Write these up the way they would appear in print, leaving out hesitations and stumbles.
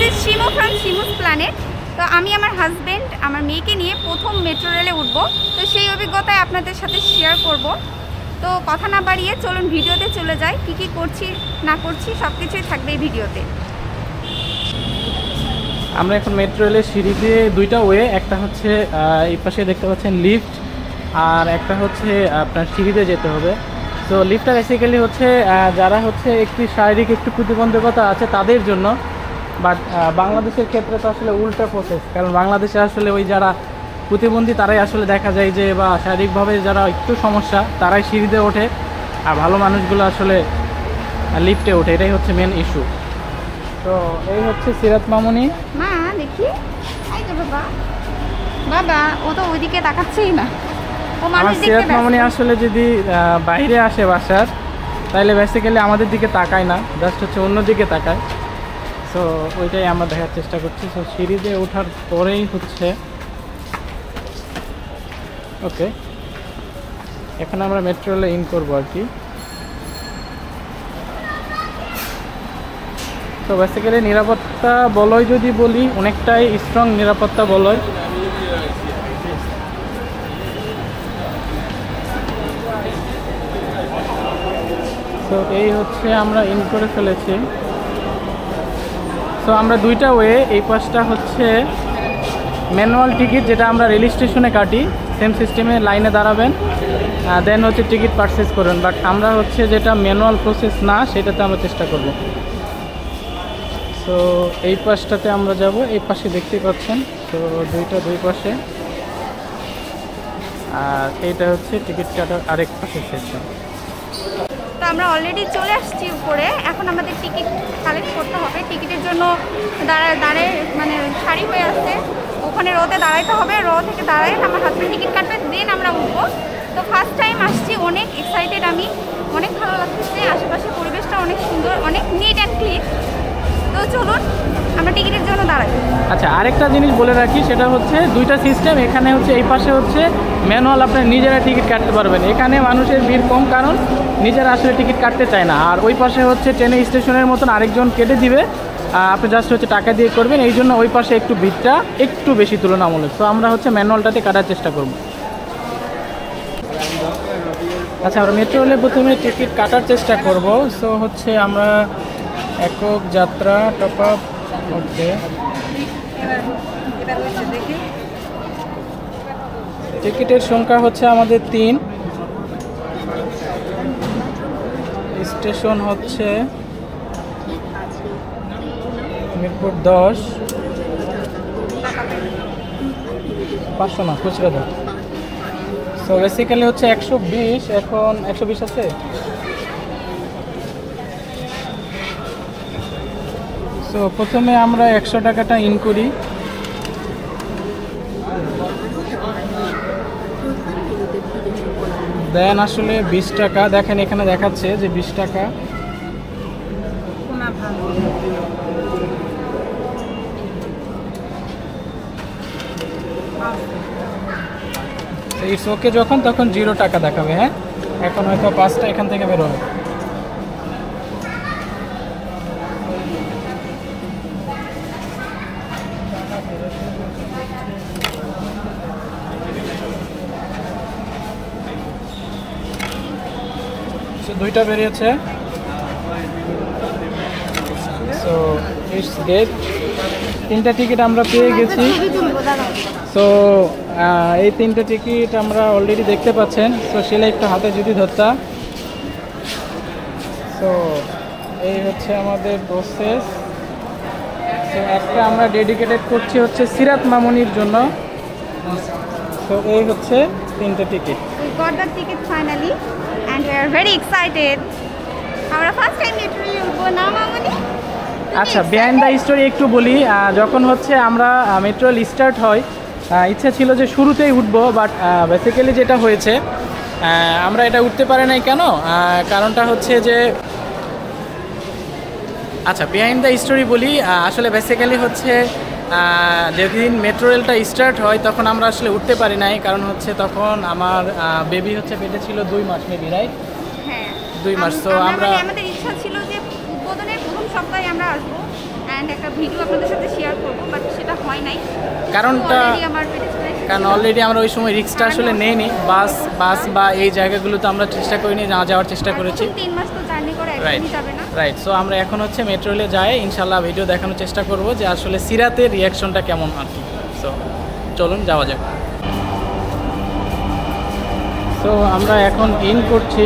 Is Shimu from শিমুস planet. তো আমি আমার হাজব্যান্ড আমার মেয়েকে নিয়ে প্রথম মেট্রো রেলে উঠবো, তো সেই অভিজ্ঞতায় আপনাদের সাথে শেয়ার করব। তো কথা না বাড়িয়ে চলুন ভিডিওতে চলে যাই, কী কী করছি না করছি সব কিছুই থাকবে এই ভিডিওতে। আমরা এখন মেট্রো রেলের সিঁড়িতে দুইটা ওয়ে, একটা হচ্ছে এই পাশে দেখতে পাচ্ছেন লিফট, আর একটা হচ্ছে আপনার সিঁড়িতে যেতে হবে। তো লিফটটা বেসিক্যালি হচ্ছে যারা হচ্ছে একটু শারীরিক একটু প্রতিবন্ধকতা আছে তাদের জন্য, বাট বাংলাদেশের ক্ষেত্রে তো আসলে উল্টা প্রসেস, কারণ বাংলাদেশে আসলে ওই যারা প্রতিবন্ধী তারাই আসলে দেখা যায় যে, বা শারীরিকভাবে যারা একটু সমস্যা তারাই সিঁড়িতে ওঠে, আর ভালো মানুষগুলো আসলে লিফটে ওঠে, এটাই হচ্ছে মেন ইস্যু। তো এই হচ্ছে সিরাত মামুনি। মা দেখি, এই তো বাবা, বাবা ও তো ওইদিকে তাকাচ্ছেই না, ও আমার মানুষ সিরাত দেখতে মামুনি ব্যস্ত। আসলে যদি বাইরে আসে বাসার, তাহলে বেসিক্যালি আমাদের দিকে তাকায় না, জাস্ট হচ্ছে অন্যদিকে তাকায়। সো ওইটাই আমরা দেখার চেষ্টা করছি। সো সিঁড়িতে ওঠার পরেই হচ্ছে ওকে, এখন আমরা মেট্রো রেলে ইন করবো আর কি। তো বেসিক্যালি নিরাপত্তা বলয় যদি বলি, অনেকটাই স্ট্রং নিরাপত্তা বলয়। তো এই হচ্ছে আমরা ইন করে ফেলেছি। সো আমরা দুইটা ওয়ে, এই পাশটা হচ্ছে ম্যানুয়াল টিকিট, যেটা আমরা রেল স্টেশনে কাটি, সেম সিস্টেমে লাইনে দাঁড়াবেন, দেন হচ্ছে টিকিট পারচেস করবেন। বাট আমরা হচ্ছে যেটা ম্যানুয়াল প্রসেস না, সেটাতে আমরা চেষ্টা করব। তো এই পাশটাতে আমরা যাব, এই পাশে দেখতে পাচ্ছেন। তো দুই পাশে, আর এইটা হচ্ছে টিকিট কাটার আরেক পাশে সেকশন। তো আমরা অলরেডি চলে আসছি উপরে, এখন আমাদের টিকিট কালেক্ট করতে হবে। টিকিটের জন্য দাঁড়ে মানে সারি হয়ে আসছে, ওখানে রোতে দাঁড়াইতে হবে, রো থেকে দাঁড়ায় আমার হাজব্যান্ড টিকিট কাটবে, দেন আমরা উঠবো। তো ফার্স্ট টাইম আসছি, অনেক এক্সাইটেড আমি, অনেক ভালো লাগতেছে, আশেপাশের পরিবেশটা অনেক সুন্দর, অনেক নিট অ্যান্ড ক্লিন। তো চলুন আমরা টিকিটের জন্য দাঁড়াই। আচ্ছা, আরেকটা জিনিস বলে রাখি, সেটা হচ্ছে দুইটা সিস্টেম। এখানে হচ্ছে এই পাশে হচ্ছে ম্যানুয়াল, আপনার নিজেরা টিকিট কাটতে পারবেন, এখানে মানুষের ভিড় কম, কারণ নিজেরা আসলে টিকিট কাটতে চায় না। আর ওই পাশে হচ্ছে ট্রেনে স্টেশনের মতন আরেকজন কেটে দিবে, আপনি জাস্ট হচ্ছে টাকা দিয়ে করবেন, এই জন্য ওই পাশে একটু ভিড়টা একটু বেশি তুলনামূলক। তো আমরা হচ্ছে ম্যানুয়ালটাতে কাটার চেষ্টা করব। আচ্ছা, আমরা মেট্রো রেলে প্রথমে টিকিট কাটার চেষ্টা করব। সো হচ্ছে আমরা একক যাত্রা টপ আপ, ওকে, টিকিটের সংখ্যা হচ্ছে আমাদের 3, স্টেশন হচ্ছে মিরপুর 10, 500 না, খুচরা দাও। সো বেসিক্যালি হচ্ছে 120, এখন 120 আছে। সো প্রথমে আমরা 100 টাকাটা ইন করি, দেন আসলে 20 টাকা, দেখেন এখানে দেখাচ্ছে যে 20 টাকা। ইটস ওকে, যখন তখন 0 টাকা দেখাবে। হ্যাঁ, এখন হয়তো 5টা এখান থেকে বেরোবে। দুইটা বেরিয়েছে। সো ইটস গেট, 3টা টিকিট আমরা পেয়ে গেছি। সো এই 3টে টিকিট আমরা অলরেডি দেখতে পাচ্ছেন। সো সেলাই একটু হাতে যদি ধরতাম। সো এই হচ্ছে আমাদের প্রসেস। সো একটা আমরা ডেডিকেটেড করছি হচ্ছে সিরাত মামুনির জন্য। সো এই হচ্ছে 3টে ticket. We got the ticket finally and we are very excited. আমরা ফার্স্ট টাইম মেট্রো রেলে উঠবো না মামুনি? আচ্ছা, বিহাইন্ড দ্য স্টোরি একটু বলি। যখন হচ্ছে আমরা মেট্রো রেল স্টার্ট হয়, ইচ্ছা ছিল যে শুরুতেই উঠবো, বাট বেসিক্যালি যেটা হয়েছে, আমরা এটা উঠতে পারি নাই। কেন? কারণটা হচ্ছে যে, আচ্ছা বিহাইন্ড দ্য স্টোরি বলি। আসলে বেসিক্যালি হচ্ছে যেদিন মেট্রো রেলটা স্টার্ট হয় তখন আমরা আসলে উঠতে পারি নাই, কারণ হচ্ছে তখন আমার বেবি হচ্ছে পেটে ছিল 2 মাস, মেবি রাইট? হ্যাঁ, 2 মাস। তো আমরা আমাদের ইচ্ছা ছিল যে উদ্বোধনের প্রথম সপ্তাহে আমরা আসবো, অ্যান্ড একটা ভিডিও আপনাদের সাথে শেয়ার করবো, বাট সেটা হয় নাই। কারণটা Already আমার পেটে চলে এসেছিল। কারণ অলরেডি আমরা ওই সময় রিস্কটা আসলে নেইনি, বাস বা এই জায়গাগুলোতে আমরা চেষ্টা করিনি, না যাওয়ার চেষ্টা করেছি। 3 মাস তো জার্নি করে একদমই যাবে না। রাইট। সো আমরা এখন হচ্ছে মেট্রো রেলে যাই, ইনশাল্লাহ ভিডিও দেখানোর চেষ্টা করব যে আসলে সিরাতের রিয়াকশনটা কেমন আর কি। সো চলুন যাওয়া যাক। সো আমরা এখন ইন করছি।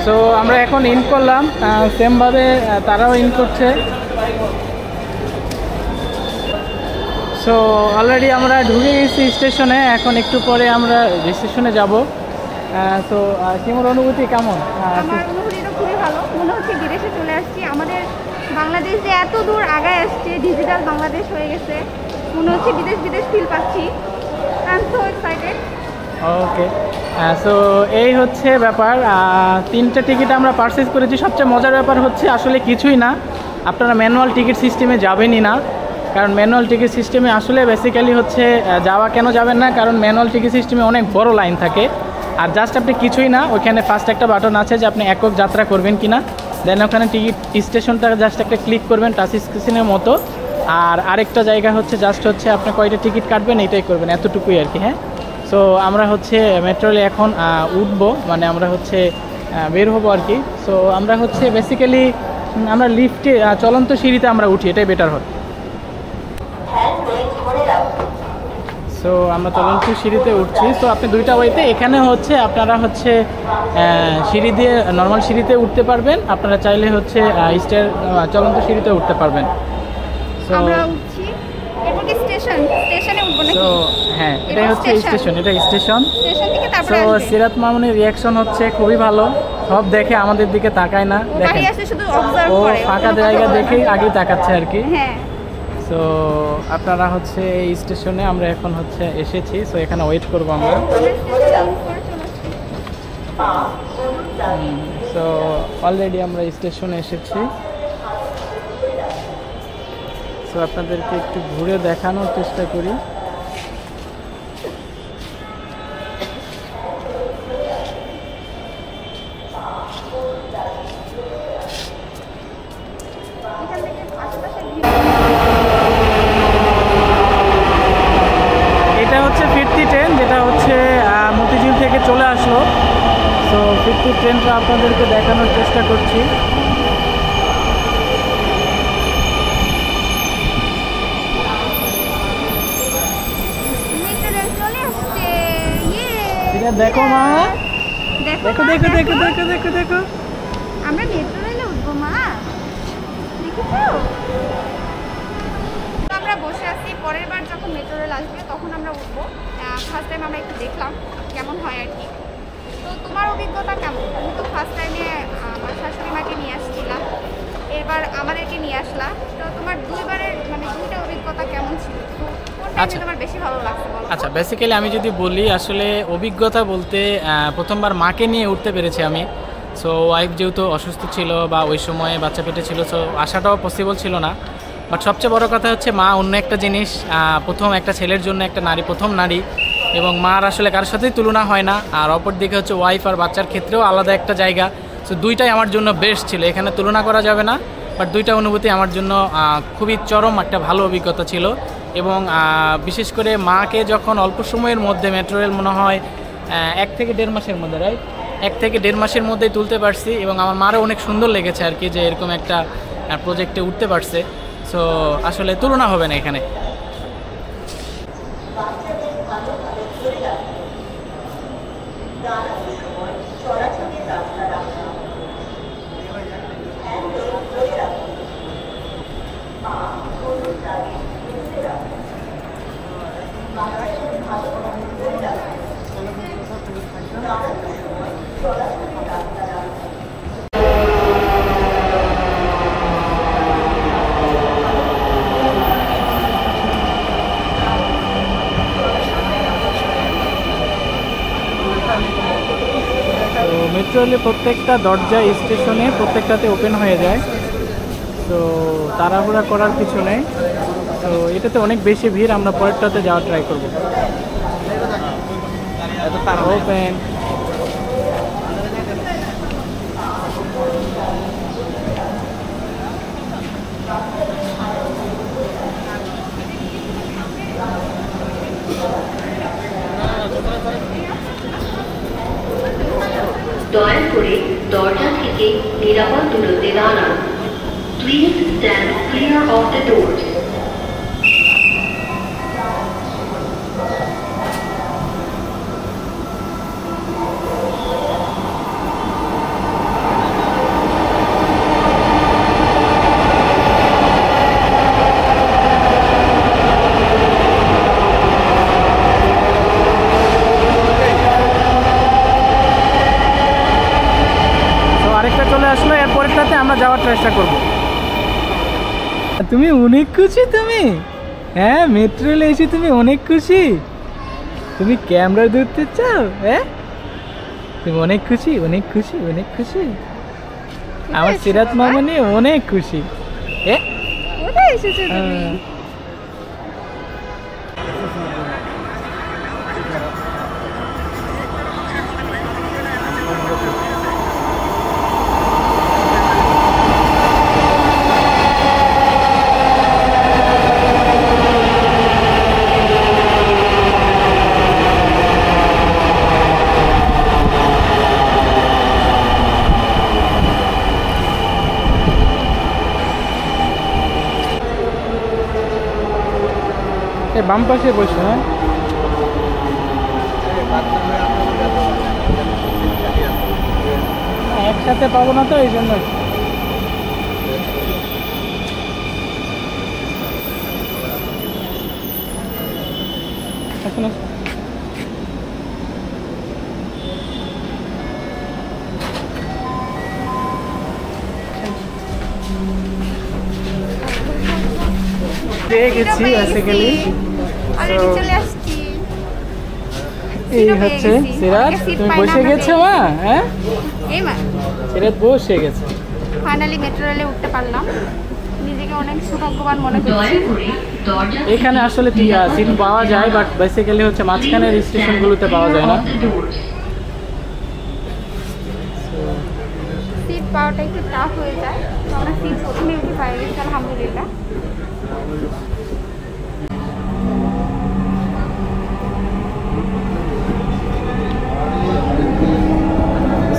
সো আমরা এখন ইন করলাম, সেমভাবে তারাও ইন করছে। সো অলরেডি আমরা ঢুকে গেছি স্টেশনে, এখন একটু পরে আমরা স্টেশনে যাব। তো তোমার অনুভূতি কেমন? আমার অনুভূতিটা খুবই ভালো, মনে হচ্ছে বিদেশে চলে আসছি। আমাদের বাংলাদেশ যে এত দূর আগায় আসছে, ডিজিটাল বাংলাদেশ হয়ে গেছে, মনে হচ্ছে বিদেশ ফিল পাচ্ছি। I am so excited. Okay, so এই হচ্ছে ব্যাপার। 3টে টিকিট আমরা পারচেজ করেছি। সবচেয়ে মজার ব্যাপার হচ্ছে আসলে কিছুই না, আপনারা ম্যানুয়াল টিকিট সিস্টেমে যাবেনই না। কারণ ম্যানুয়াল টিকিট সিস্টেমে আসলে বেসিক্যালি হচ্ছে যাওয়া কেন যাবেন না, কারণ ম্যানুয়াল টিকিট সিস্টেমে অনেক বড় লাইন থাকে। আর জাস্ট আপনি কিছুই না, ওইখানে ফার্স্ট একটা বাটন আছে যে আপনি একক যাত্রা করবেন কি না, দেন ওখানে টিকিট স্টেশনটা জাস্ট একটা ক্লিক করবেন টাচ স্ক্রিনের মতো। আর আরেকটা জায়গা হচ্ছে জাস্ট হচ্ছে আপনি কয়টা টিকিট কাটবেন এটাই করবেন, এতটুকুই আর কি। হ্যাঁ, সো আমরা হচ্ছে মেট্রো রেলে এখন উঠবো, মানে আমরা হচ্ছে বের হবো আর কি। সো আমরা হচ্ছে বেসিক্যালি আমরা লিফটে চলন্ত সিঁড়িতে আমরা উঠি, এটাই বেটার হয়। সো আমরা চলন্ত সিঁড়িতে উঠছি। তো আপনি 2টা ওয়েতে, এখানে হচ্ছে আপনারা হচ্ছে সিঁড়ি দিয়ে নর্মাল সিঁড়িতে উঠতে পারবেন, আপনারা চাইলে হচ্ছে চলন্ত সিঁড়িতে উঠতে পারবেন। সো আমরা উঠছি, এরপর কি স্টেশনে উঠবো নাকি? সো হ্যাঁ, এটাই হচ্ছে স্টেশন, এটা স্টেশন। স্টেশন থেকে সো তারপরে আসবে। সিরাত মামুনের রিয়াকশন হচ্ছে খুবই ভালো, সব দেখে আমাদের দিকে তাকায় না, ও দেখেন বাড়ি আসলে শুধু অবজার্ভ ও করে, ফাঁকা জায়গা দেখেই আগেই তাকাচ্ছে আর কি। হ্যাঁ। সো আপনারা হচ্ছে এই স্টেশনে আমরা এখন হচ্ছে এসেছি। সো এখানে ওয়েট করবো আমরা। সো অলরেডি আমরা স্টেশনে এসেছি। সো আপনাদেরকে একটু ঘুরে দেখানোর চেষ্টা করি। এটা হচ্ছে ফিরতি ট্রেন, যেটা হচ্ছে মতিঝিল থেকে চলে আসলো। সো ফিরতি ট্রেনটা আপনাদেরকে দেখানোর চেষ্টা করছি। এটা দেখো মা, দেখো দেখো দেখো দেখো দেখো দেখো, আমরা মেট্রো রেলে উঠবো মা, দেখেছো? আমরা বসে আছি, পরের বার যখন মেট্রো রেল আসবে তখন আমরা উঠবো। ফার্স্ট টাইম আমরা একটু দেখলাম কেমন হয় আর কি। তো তোমার অভিজ্ঞতা কেমন? তুমি তো ফার্স্ট টাইমে আমার শাশুড়ি মাকে নিয়ে আসছিলাম, এবার আমাদেরকে নিয়ে আসলা, তো তোমার দুইবারের মানে 2টা অভিজ্ঞতা কেমন ছিল? তো কোনটা তোমার বেশি ভালো লাগছে বলো? আচ্ছা, বেসিক্যালি আমি যদি বলি আসলে অভিজ্ঞতা বলতে প্রথমবার মাকে নিয়ে উঠতে পেরেছি আমি। সো ওয়াইফ যেহেতু অসুস্থ ছিল বা ওই সময়ে বাচ্চা পেটে ছিল, সো আসাটাও পসিবল ছিল না। বাট সবচেয়ে বড় কথা হচ্ছে মা অন্য একটা জিনিস, প্রথম একটা ছেলের জন্য একটা নারী, প্রথম নারী, এবং মার আসলে কারোর সাথেই তুলনা হয় না। আর অপর দিকে হচ্ছে ওয়াইফ আর বাচ্চার ক্ষেত্রেও আলাদা একটা জায়গা। সো দুইটাই আমার জন্য বেস্ট ছিল, এখানে তুলনা করা যাবে না। বাট 2টা অনুভূতি আমার জন্য খুবই চরম একটা ভালো অভিজ্ঞতা ছিল। এবং বিশেষ করে মাকে যখন অল্প সময়ের মধ্যে মেট্রো রেল মনে হয় 1 থেকে 1.5 মাসের মধ্যে, রাইট, 1 থেকে 1.5 মাসের মধ্যেই তুলতে পারছি। এবং আমার মারও অনেক সুন্দর লেগেছে আর কি যে এরকম একটা প্রজেক্টে উঠতে পারছে। সো আসলে তুলনা হবে না এখানে। মেট্রো রেলে প্রত্যেকটা দরজা স্টেশনে প্রত্যেকটাতে ওপেন হয়ে যায়। তো তাড়াহুড়া করার কিছু নেই। তো এটাতে অনেক বেশি ভিড়, আমরা পরেরটাতে যাওয়ার ট্রাই করবো। ওপেন দয়া করে দরজা থেকে নিরাপদ দূরত্বে দাঁড়ান। Please stand clear of the doors. আরেকটা চলে আসলো, এরপরেরটাতে আমরা যাওয়ার চেষ্টা করব। তুমি অনেক খুশি, তুমি হ্যাঁ মেট্রো রেলে এসে তুমি অনেক খুশি, তুমি ক্যামেরা ধরতে চাও, হ্যাঁ তুমি অনেক খুশি, অনেক খুশি, অনেক খুশি। আমার সিরাত মামনি অনেক খুশি। হ্যাঁ কোথায় এসেছো তুমি? বাম পাশে বসে, হ্যাঁ একসাথে পাবো না তো এই জন্য। আসুন আসুন। পেয়ে গেছি বেসিক্যালি। অলরেডি চলে আসছি। এই হচ্ছে সিরাত, তুমি বসে গেছো মা? হ্যাঁ এই মা সিরাত বসে গেছে। ফাইনালি মেট্রো রেলে উঠতে পারলাম, নিজেকে অনেক সৌভাগ্যবান মনে করছি। দয়া করে দরজা এখানে আসলে সিট পাওয়া যায়, বাট বেসিক্যালি হচ্ছে মাঝখানের স্টেশনগুলোতে পাওয়া যায় না। সিট পাওয়াটা একটু টাফ হয়ে যায়, তো আমরা সিট প্রথমে উঠে পাই গেছি আলহামদুলিল্লাহ।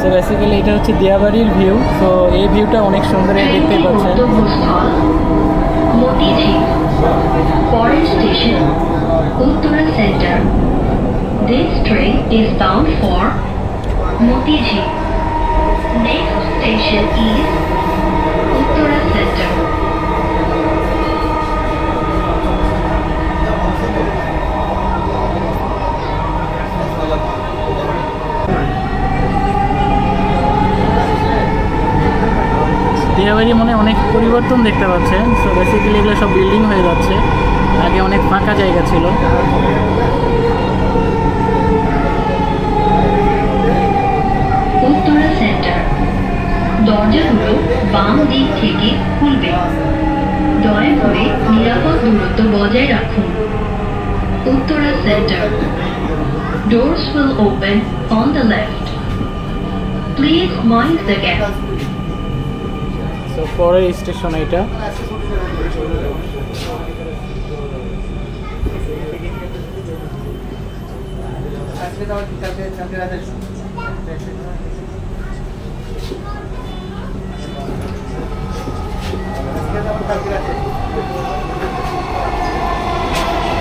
সো বেসিক্যালি এটা হচ্ছে দিয়াবাড়ির ভিউ। সো এই ভিউটা অনেক সুন্দর, দেখতে পাচ্ছেন। গন্তব্যস্থল মতিঝিল, পরের station Uttara centre. This train is bound for Motijheel. Next station is Uttara Center. Diabari মনে অনেক পরিবর্তন দেখতে পাচ্ছেন। সো বেসিক্যালি এগুলো সব বিল্ডিং হয়ে যাচ্ছে, আগে অনেক ফাঁকা জায়গা ছিল। উত্তরা সেন্টার, দরজাগুলো বাম দিক থেকে খুলবে। দয়া করে নিরাপদ দূরত্ব বজায় রাখুন। Uttara centre, doors will open on the left. Please mind the gap. So পরের স্টেশন এটা।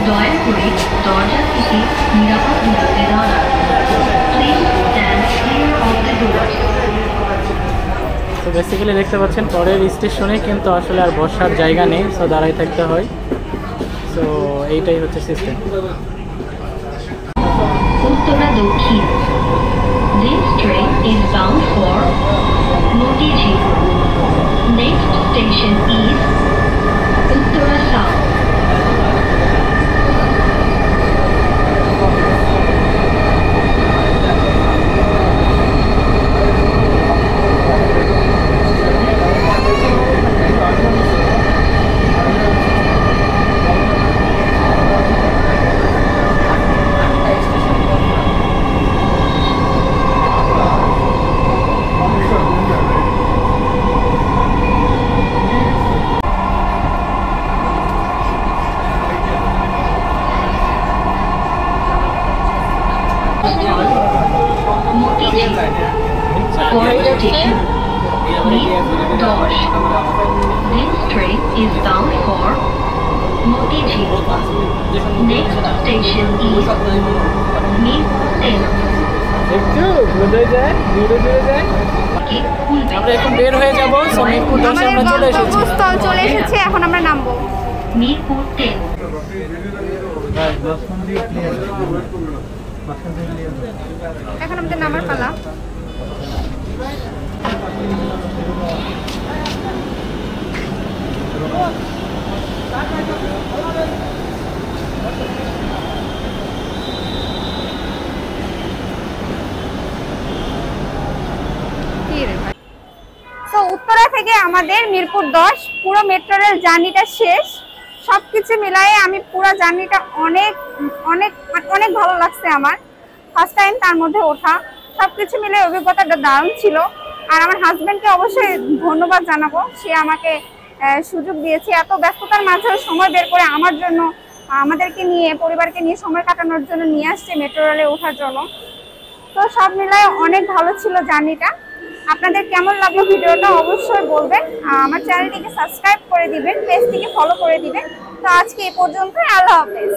দয়া করে দরজা থেকে নিরাপদ দূরত্বে দাঁড়ান। Please stand clear of the doors. তো বেসিক্যালি দেখতে পাচ্ছেন পরের স্টেশনে কিন্তু আসলে আর বসার জায়গা নেই, সো দাঁড়াই থাকতে হয়। সো এইটাই হচ্ছে সিস্টেম। উত্তরা দক্ষিণ, This train is bound for Motijheel. Next station is Uttara South. Fourth station, Mir-Dosh. This train is bound for Motijheel. Next station is Mir-10. একটু ঘুরে যায়, ঘুরে যায়। আমরা এখন বের হয়ে যাব। সো মিরপুর 10 আমরা চলে এসেছি। গন্তব্যস্থল চলে এসেছে, এখন আমরা নামবো। Mirpur 10. এখন আমাদের নামার পালা। তো উত্তরা থেকে আমাদের মিরপুর 10 পুরো মেট্রো রেল জার্নিটা শেষ। সবকিছু মিলায়ে আমি পুরো জার্নিটা অনেক অনেক অনেক ভালো লাগছে আমার। ফার্স্ট টাইম তার মধ্যে ওঠা, সবকিছু মিলে অভিজ্ঞতাটা দারুণ ছিল। আর আমার হাজবেন্ডকে অবশ্যই ধন্যবাদ জানাবো, সে আমাকে সুযোগ দিয়েছে এত ব্যস্ততার মাঝেও সময় বের করে আমার জন্য, আমাদেরকে নিয়ে, পরিবারকে নিয়ে সময় কাটানোর জন্য নিয়ে আসছে মেট্রো রেলে ওঠার জন্য। তো সব মিলায়ে অনেক ভালো ছিল জার্নিটা। আপনাদের কেমন লাগলো ভিডিওটা অবশ্যই বলবেন। আমার চ্যানেলটিকে সাবস্ক্রাইব করে দিবেন, পেজটিকে ফলো করে দিবেন। তো আজকে এই পর্যন্ত, আল্লাহ হাফেজ।